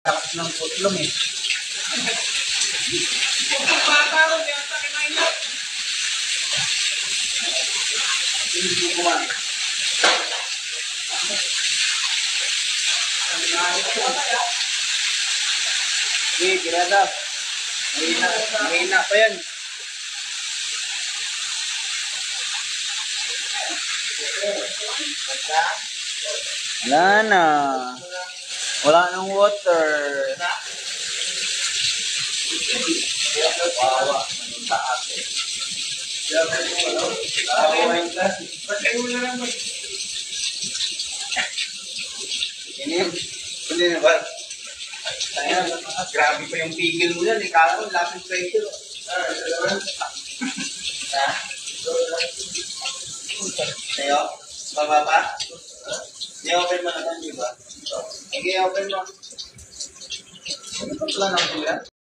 Tapos ng putlong eh. Hindi ko kumain. Sige, tirada. Mahina pa yan. Wala na. Wala nang water. Wawa. Sa atin. Hindi na ba? Grabe pa yung pigil mo yan. Ikala mo, lapit pa ito. Sa'yo? Bababa? I-open mo naman, di ba? Sige, open mo. Ano pa lang ang